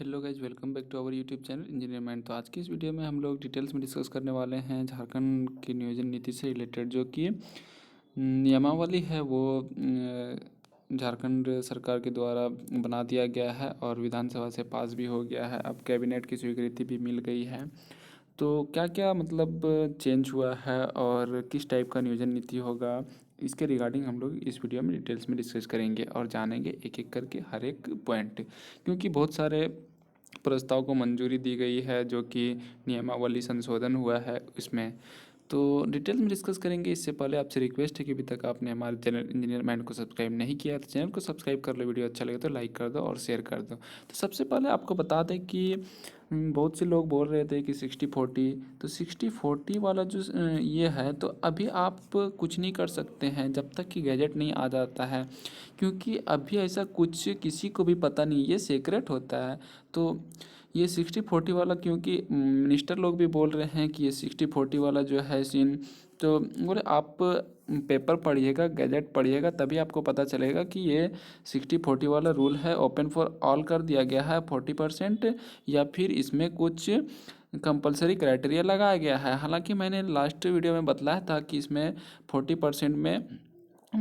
Hello guys, welcome back to our YouTube channel engineer mind. तो आज की इस वीडियो में हम लोग डिटेल्स में डिस्कस करने वाले हैं झारखंड की नियोजन नीति से रिलेटेड। जो कि नियमावली है वो झारखंड सरकार के द्वारा बना दिया गया है और विधानसभा से पास भी हो गया है। अब कैबिनेट की स्वीकृति भी मिल गई है। तो क्या क्या मतलब चेंज हुआ है और किस टाइप का नियोजन नीति होगा, इसके रिगार्डिंग हम लोग इस वीडियो में डिटेल्स में डिस्कस करेंगे और जानेंगे एक एक करके हर एक पॉइंट। क्योंकि बहुत सारे प्रस्ताव को मंजूरी दी गई है जो कि नियमावली संशोधन हुआ है इसमें। तो डिटेल में डिस्कस करेंगे। इससे पहले आपसे रिक्वेस्ट है कि अभी तक आपने हमारे चैनल इंजीनियर माइंड को सब्सक्राइब नहीं किया तो चैनल को सब्सक्राइब कर लो। वीडियो अच्छा लगे तो लाइक कर दो और शेयर कर दो। तो सबसे पहले आपको बता दें कि बहुत से लोग बोल रहे थे कि 60-40, तो 60-40 वाला जो ये है, तो अभी आप कुछ नहीं कर सकते हैं जब तक कि गैजेट नहीं आ जाता है। क्योंकि अभी ऐसा कुछ किसी को भी पता नहीं, ये सीक्रेट होता है। तो ये 60-40 वाला, क्योंकि मिनिस्टर लोग भी बोल रहे हैं कि ये 60-40 वाला जो है सीन, तो बोले आप पेपर पढ़िएगा, गैजेट पढ़िएगा, तभी आपको पता चलेगा कि ये 60-40 वाला रूल है ओपन फॉर ऑल कर दिया गया है 40%, या फिर इसमें कुछ कंपलसरी क्राइटेरिया लगाया गया है। हालांकि मैंने लास्ट वीडियो में बतलाया था कि इसमें 40% में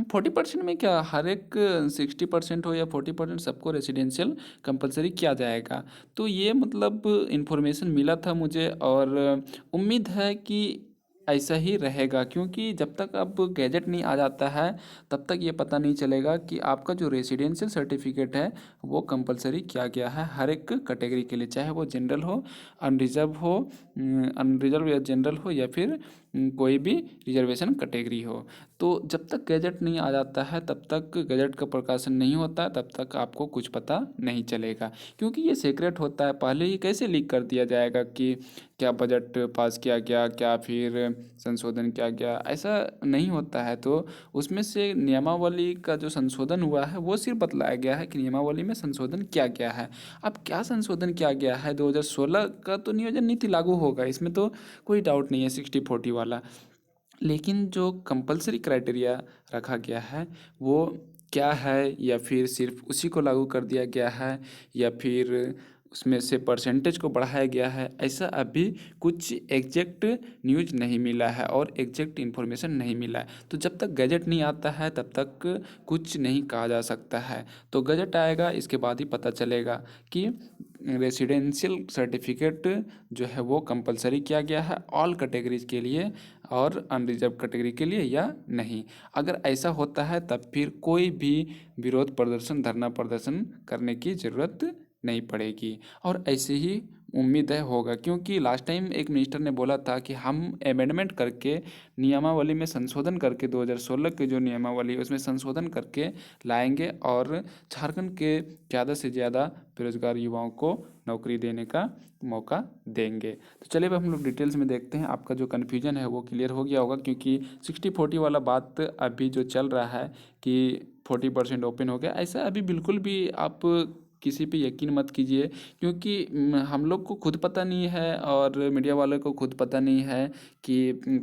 40% में क्या, हर एक 60% हो या 40%, सबको रेसिडेंशियल कंपलसरी किया जाएगा। तो ये मतलब इन्फॉर्मेशन मिला था मुझे और उम्मीद है कि ऐसा ही रहेगा। क्योंकि जब तक अब गैजेट नहीं आ जाता है तब तक ये पता नहीं चलेगा कि आपका जो रेसिडेंशियल सर्टिफिकेट है वो कंपलसरी किया गया है हर एक कैटेगरी के लिए, चाहे वो जनरल हो, अनरिजर्व हो, अनरिजर्व या जनरल हो, या फिर कोई भी रिजर्वेशन कैटेगरी हो। तो जब तक गैजेट नहीं आ जाता है तब तक गैजेट का प्रकाशन नहीं होता है, तब तक आपको कुछ पता नहीं चलेगा। क्योंकि ये सीक्रेट होता है, पहले ही कैसे लीक कर दिया जाएगा कि क्या बजट पास किया गया, क्या फिर संशोधन किया गया, ऐसा नहीं होता है। तो उसमें से नियमावली का जो संशोधन हुआ है वो सिर्फ बतलाया गया है कि नियमावली में संशोधन किया गया है। अब क्या संशोधन किया गया है, 2016 का तो नियोजन नीति लागू होगा, इसमें तो कोई डाउट नहीं है 60-40 वाला। लेकिन जो कंपलसरी क्राइटेरिया रखा गया है वो क्या है, या फिर सिर्फ उसी को लागू कर दिया गया है, या फिर उसमें से परसेंटेज को बढ़ाया गया है, ऐसा अभी कुछ एग्जैक्ट न्यूज नहीं मिला है और एग्जैक्ट इन्फॉर्मेशन नहीं मिला है। तो जब तक गजट नहीं आता है तब तक कुछ नहीं कहा जा सकता है। तो गजट आएगा, इसके बाद ही पता चलेगा कि रेसिडेंशियल सर्टिफिकेट जो है वो कंपलसरी किया गया है ऑल कैटेगरीज के लिए और अनरिजर्व कैटेगरी के लिए या नहीं। अगर ऐसा होता है तब फिर कोई भी विरोध प्रदर्शन, धरना प्रदर्शन करने की ज़रूरत नहीं पड़ेगी। और ऐसे ही उम्मीद है होगा, क्योंकि लास्ट टाइम एक मिनिस्टर ने बोला था कि हम अमेंडमेंट करके नियमावली में संशोधन करके 2016 की जो नियमावली है उसमें संशोधन करके लाएंगे और झारखंड के ज़्यादा से ज़्यादा बेरोजगार युवाओं को नौकरी देने का मौका देंगे। तो चलिए अब हम लोग डिटेल्स में देखते हैं। आपका जो कन्फ्यूजन है वो क्लियर हो गया होगा, क्योंकि 60-40 वाला बात अभी जो चल रहा है कि 40% ओपन हो गया, ऐसा अभी बिल्कुल भी आप किसी पे यकीन मत कीजिए। क्योंकि हम लोग को खुद पता नहीं है और मीडिया वालों को खुद पता नहीं है कि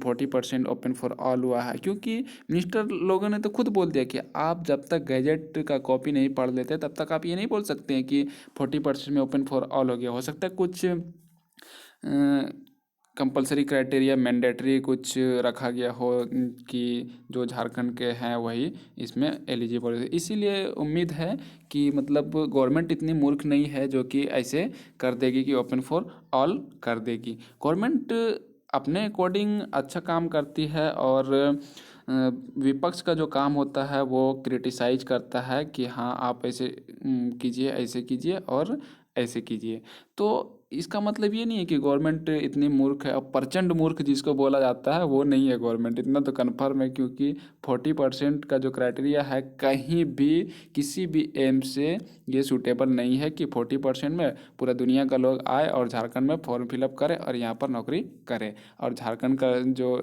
40% ओपन फॉर ऑल हुआ है। क्योंकि मिनिस्टर लोगों ने तो खुद बोल दिया कि आप जब तक गैजेट का कॉपी नहीं पढ़ लेते तब तक आप ये नहीं बोल सकते हैं कि 40% में ओपन फॉर ऑल हो गया। हो सकता है कुछ कंपलसरी क्राइटेरिया मैंडेटरी कुछ रखा गया हो कि जो झारखंड के हैं वही इसमें एलिजिबल है। इसीलिए उम्मीद है कि मतलब गवर्नमेंट इतनी मूर्ख नहीं है जो कि ऐसे कर देगी कि ओपन फॉर ऑल कर देगी। गवर्नमेंट अपने अकॉर्डिंग अच्छा काम करती है और विपक्ष का जो काम होता है वो क्रिटिसाइज करता है कि हाँ आप ऐसे कीजिए, ऐसे कीजिए और ऐसे कीजिए। तो इसका मतलब ये नहीं है कि गवर्नमेंट इतनी मूर्ख है। और प्रचंड मूर्ख जिसको बोला जाता है वो नहीं है गवर्नमेंट, इतना तो कन्फर्म है। क्योंकि 40% का जो क्राइटेरिया है कहीं भी किसी भी एम से ये सूटेबल नहीं है कि 40% में पूरा दुनिया का लोग आए और झारखंड में फॉर्म फिलअप करे और यहाँ पर नौकरी करे और झारखंड का जो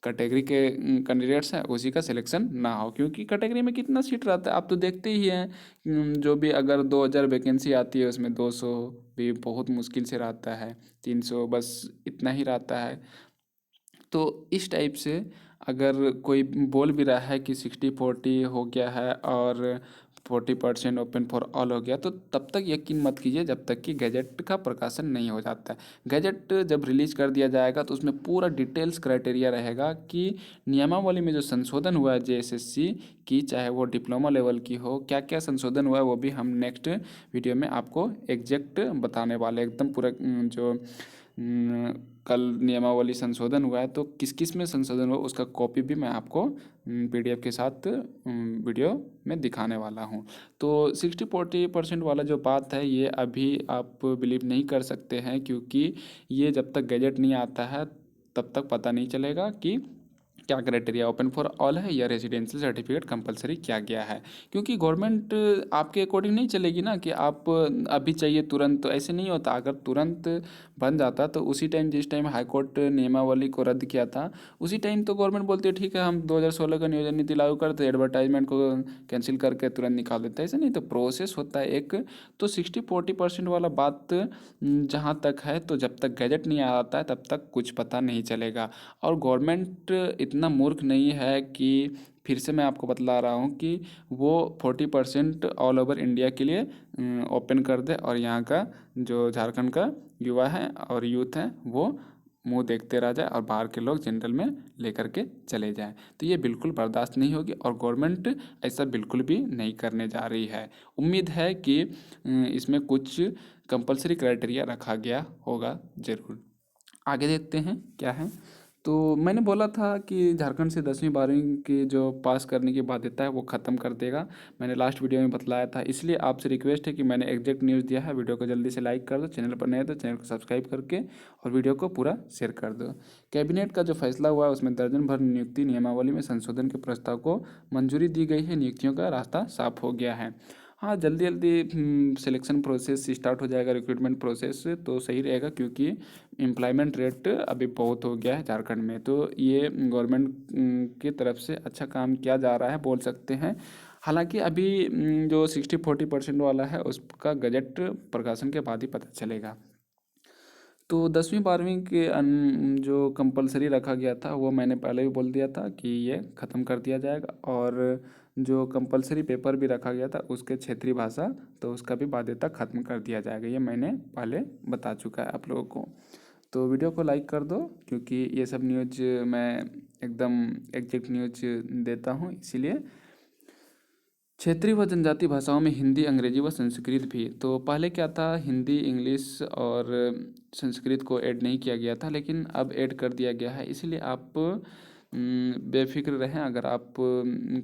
कैटेगरी के कैंडिडेट्स हैं उसी का सिलेक्शन ना हो। क्योंकि कैटेगरी में कितना सीट रहता है आप तो देखते ही हैं। जो भी अगर 2000 वैकेंसी आती है उसमें 200 भी बहुत मुश्किल से रहता है, 300 बस इतना ही रहता है। तो इस टाइप से अगर कोई बोल भी रहा है कि 60-40 हो गया है और 40% ओपन फॉर ऑल हो गया, तो तब तक यकीन मत कीजिए जब तक कि गैजेट का प्रकाशन नहीं हो जाता है। गैजेट जब रिलीज कर दिया जाएगा तो उसमें पूरा डिटेल्स क्राइटेरिया रहेगा कि नियमावली में जो संशोधन हुआ है जेएसएससी की, चाहे वो डिप्लोमा लेवल की हो, क्या क्या संशोधन हुआ है वो भी हम नेक्स्ट वीडियो में आपको एग्जैक्ट बताने वाले, एकदम पूरा जो कल नियमावली संशोधन हुआ है तो किस किस में संशोधन हुआ उसका कॉपी भी मैं आपको पीडीएफ के साथ वीडियो में दिखाने वाला हूँ। तो 60-40% वाला जो बात है ये अभी आप बिलीव नहीं कर सकते हैं, क्योंकि ये जब तक गैजेट नहीं आता है तब तक पता नहीं चलेगा कि क्या क्राइटेरिया ओपन फॉर ऑल है या रेजिडेंशियल सर्टिफिकेट कंपलसरी किया गया है। क्योंकि गवर्नमेंट आपके अकॉर्डिंग नहीं चलेगी ना कि आप अभी चाहिए तुरंत, तो ऐसे नहीं होता। अगर तुरंत बन जाता तो उसी टाइम, जिस टाइम हाईकोर्ट नियमावली को रद्द किया था उसी टाइम तो गवर्नमेंट बोलती है ठीक है हम 2016 का नियोजन नीति लागू करते, एडवर्टाइजमेंट को कैंसिल करके तुरंत निकाल देते हैं। ऐसे नहीं, तो प्रोसेस होता है एक। तो 60-40% वाला बात जहाँ तक है, तो जब तक गैजेट नहीं आता है तब तक कुछ पता नहीं चलेगा। और गवर्नमेंट इतना मूर्ख नहीं है कि, फिर से मैं आपको बतला रहा हूँ कि वो 40% ऑल ओवर इंडिया के लिए ओपन कर दे और यहाँ का जो झारखंड का युवा है और यूथ है वो मुंह देखते रह जाए और बाहर के लोग जनरल में लेकर के चले जाएं। तो ये बिल्कुल बर्दाश्त नहीं होगी और गवर्नमेंट ऐसा बिल्कुल भी नहीं करने जा रही है। उम्मीद है कि इसमें कुछ कंपलसरी क्राइटेरिया रखा गया होगा ज़रूर। आगे देखते हैं क्या है। तो मैंने बोला था कि झारखंड से 10वीं 12वीं की जो पास करने की बाध्यता है वो ख़त्म कर देगा। मैंने लास्ट वीडियो में बतलाया था, इसलिए आपसे रिक्वेस्ट है कि मैंने एग्जैक्ट न्यूज़ दिया है। वीडियो को जल्दी से लाइक कर दो, चैनल पर नए तो चैनल को सब्सक्राइब करके और वीडियो को पूरा शेयर कर दो। कैबिनेट का जो फैसला हुआ है उसमें दर्जन भर नियुक्ति नियमावली में संशोधन के प्रस्ताव को मंजूरी दी गई है। नियुक्तियों का रास्ता साफ हो गया है। हाँ, जल्दी जल्दी सिलेक्शन प्रोसेस स्टार्ट हो जाएगा, रिक्रूटमेंट प्रोसेस, तो सही रहेगा। क्योंकि एम्प्लॉयमेंट रेट अभी बहुत हो गया है झारखंड में, तो ये गवर्नमेंट की तरफ से अच्छा काम किया जा रहा है बोल सकते हैं। हालांकि अभी जो 60-40% वाला है उसका गजट प्रकाशन के बाद ही पता चलेगा। तो 10वीं 12वीं के जो कंपलसरी रखा गया था वो मैंने पहले भी बोल दिया था कि ये ख़त्म कर दिया जाएगा। और जो कंपलसरी पेपर भी रखा गया था उसके क्षेत्रीय भाषा, तो उसका भी बाध्यता ख़त्म कर दिया जाएगा। ये मैंने पहले बता चुका है आप लोगों को। तो वीडियो को लाइक कर दो, क्योंकि ये सब न्यूज़ मैं एकदम एग्जैक्ट न्यूज़ देता हूँ इसीलिए। क्षेत्रीय व जनजातीय भाषाओं में हिंदी, अंग्रेजी व संस्कृत भी। तो पहले क्या था, हिंदी, इंग्लिश और संस्कृत को ऐड नहीं किया गया था, लेकिन अब ऐड कर दिया गया है। इसलिए आप बेफिक्र रहें। अगर आप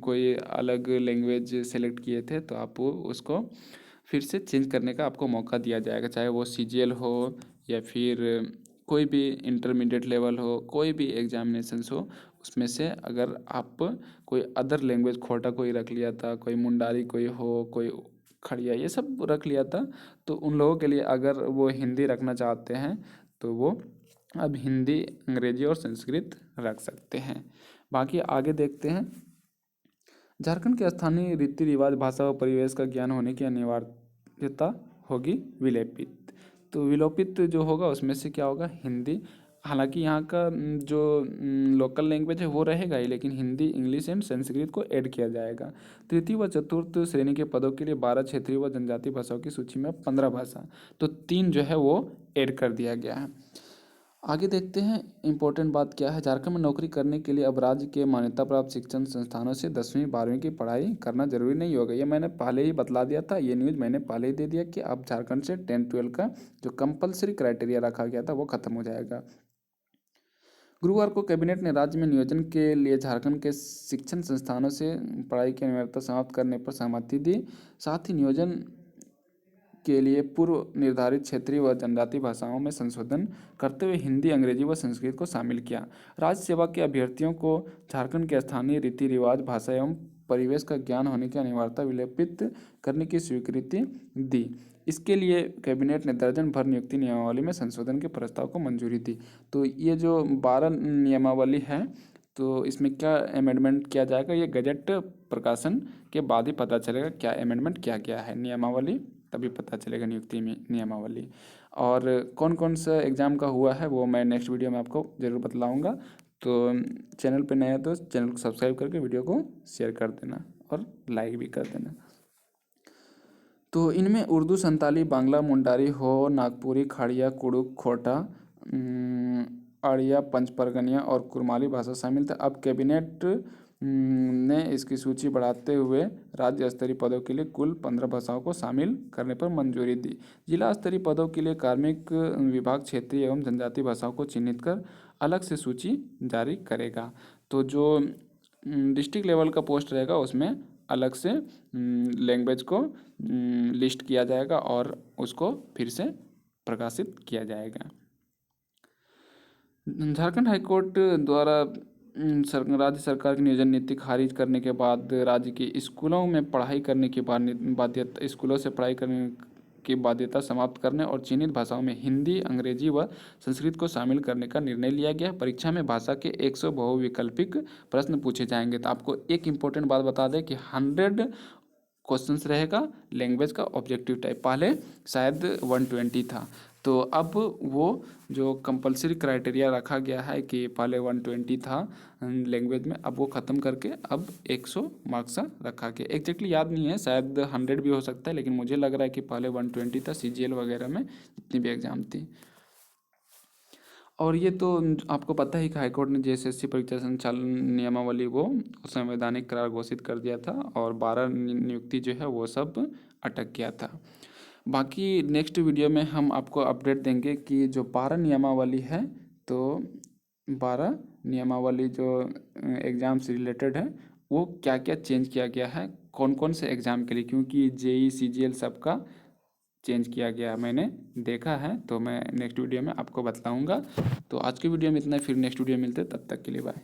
कोई अलग लैंग्वेज सेलेक्ट किए थे तो आप उसको फिर से चेंज करने का आपको मौका दिया जाएगा, चाहे वो सीजीएल हो या फिर कोई भी इंटरमीडिएट लेवल हो, कोई भी एग्जामिनेशंस हो, उसमें से अगर आप कोई अदर लैंग्वेज खोटा कोई रख लिया था, कोई मुंडारी कोई हो, कोई खड़िया, ये सब रख लिया था, तो उन लोगों के लिए अगर वो हिंदी रखना चाहते हैं तो वो अब हिंदी, अंग्रेजी और संस्कृत रख सकते हैं। बाकी आगे देखते हैं। झारखंड के स्थानीय रीति रिवाज, भाषा व परिवेश का ज्ञान होने की अनिवार्यता होगी विलेपित। तो विलोपित जो होगा उसमें से क्या होगा, हिंदी। हालांकि यहाँ का जो लोकल लैंग्वेज है वो रहेगा ही, लेकिन हिंदी, इंग्लिश एंड संस्कृत को ऐड किया जाएगा। तृतीय व चतुर्थ श्रेणी के पदों के लिए 12 क्षेत्रीय व जनजातीय भाषाओं की सूची में 15 भाषा, तो 3 जो है वो ऐड कर दिया गया है। आगे देखते हैं इम्पोर्टेंट बात क्या है। झारखंड में नौकरी करने के लिए अब राज्य के मान्यता प्राप्त शिक्षण संस्थानों से 10वीं 12वीं की पढ़ाई करना जरूरी नहीं होगा। ये मैंने पहले ही बतला दिया था, ये न्यूज़ मैंने पहले ही दे दिया कि अब झारखंड से 10-12 का जो कंपलसरी क्राइटेरिया रखा गया था वो खत्म हो जाएगा। गुरुवार को कैबिनेट ने राज्य में नियोजन के लिए झारखंड के शिक्षण संस्थानों से पढ़ाई की अनिवार्यता समाप्त करने पर सहमति दी। साथ ही नियोजन के लिए पूर्व निर्धारित क्षेत्रीय व जनजातीय भाषाओं में संशोधन करते हुए हिंदी, अंग्रेजी व संस्कृत को शामिल किया। राज्य सेवा के अभ्यर्थियों को झारखंड के स्थानीय रीति रिवाज, भाषा एवं परिवेश का ज्ञान होने की अनिवार्यता विलेपित करने की स्वीकृति दी। इसके लिए कैबिनेट ने दर्जन भर नियुक्ति नियमावली में संशोधन के प्रस्ताव को मंजूरी दी। तो ये जो 12 नियमावली है, तो इसमें क्या अमेंडमेंट किया जाएगा, ये गजट प्रकाशन के बाद ही पता चलेगा क्या अमेंडमेंट किया गया है नियमावली, तभी पता चलेगा नियुक्ति में नियमावली। और कौन कौन सा एग्ज़ाम का हुआ है वो मैं नेक्स्ट वीडियो में आपको ज़रूर बतलाऊँगा। तो चैनल पे नया तो चैनल को सब्सक्राइब करके वीडियो को शेयर कर देना और लाइक भी कर देना। तो इनमें उर्दू, संताली, बांग्ला, मुंडारी, हो, नागपुरी, खाड़िया, कुड़ुक, खोटा, अड़िया, पंच परगनिया और कुरमाली भाषा शामिल था। अब कैबिनेट ने इसकी सूची बढ़ाते हुए राज्य स्तरीय पदों के लिए कुल 15 भाषाओं को शामिल करने पर मंजूरी दी। जिला स्तरीय पदों के लिए कार्मिक विभाग क्षेत्रीय एवं जनजातीय भाषाओं को चिन्हित कर अलग से सूची जारी करेगा। तो जो डिस्ट्रिक्ट लेवल का पोस्ट रहेगा उसमें अलग से लैंग्वेज को लिस्ट किया जाएगा और उसको फिर से प्रकाशित किया जाएगा। झारखंड हाईकोर्ट द्वारा राज्य सरकार की नियोजन नीति खारिज करने के बाद राज्य के स्कूलों में पढ़ाई करने की बाध्यता स्कूलों से पढ़ाई करने की बाध्यता समाप्त करने और चिन्हित भाषाओं में हिंदी, अंग्रेजी व संस्कृत को शामिल करने का निर्णय लिया गया। परीक्षा में भाषा के 100 बहुविकल्पिक प्रश्न पूछे जाएंगे। तो आपको एक इम्पोर्टेंट बात बता दें कि 100 क्वेश्चंस रहेगा लैंग्वेज का ऑब्जेक्टिव टाइप। पहले शायद 120 था, तो अब वो जो कंपलसरी क्राइटेरिया रखा गया है कि पहले 120 था लैंग्वेज में, अब वो ख़त्म करके अब 100 मार्क्स रखा गया। एग्जैक्टली याद नहीं है, शायद 100 भी हो सकता है, लेकिन मुझे लग रहा है कि पहले 120 था सीजीएल वगैरह में जितनी भी एग्ज़ाम थी। और ये तो आपको पता ही कि हाईकोर्ट ने जेएसएससी परीक्षा संचालन नियमावली वो संवैधानिक करार घोषित कर दिया था और 12 नियुक्ति जो है वो सब अटक गया था। बाकी नेक्स्ट वीडियो में हम आपको अपडेट देंगे कि जो 12 नियमावली है, तो 12 नियमावली जो एग्ज़ाम से रिलेटेड है वो क्या क्या चेंज किया गया है, कौन कौन से एग्ज़ाम के लिए, क्योंकि जेई सीजीएल सबका चेंज किया गया मैंने देखा है, तो मैं नेक्स्ट वीडियो में आपको बताऊंगा। तो आज की वीडियो में इतना ही, फिर नेक्स्ट वीडियो मिलते हैं, तब तक के लिए बाय।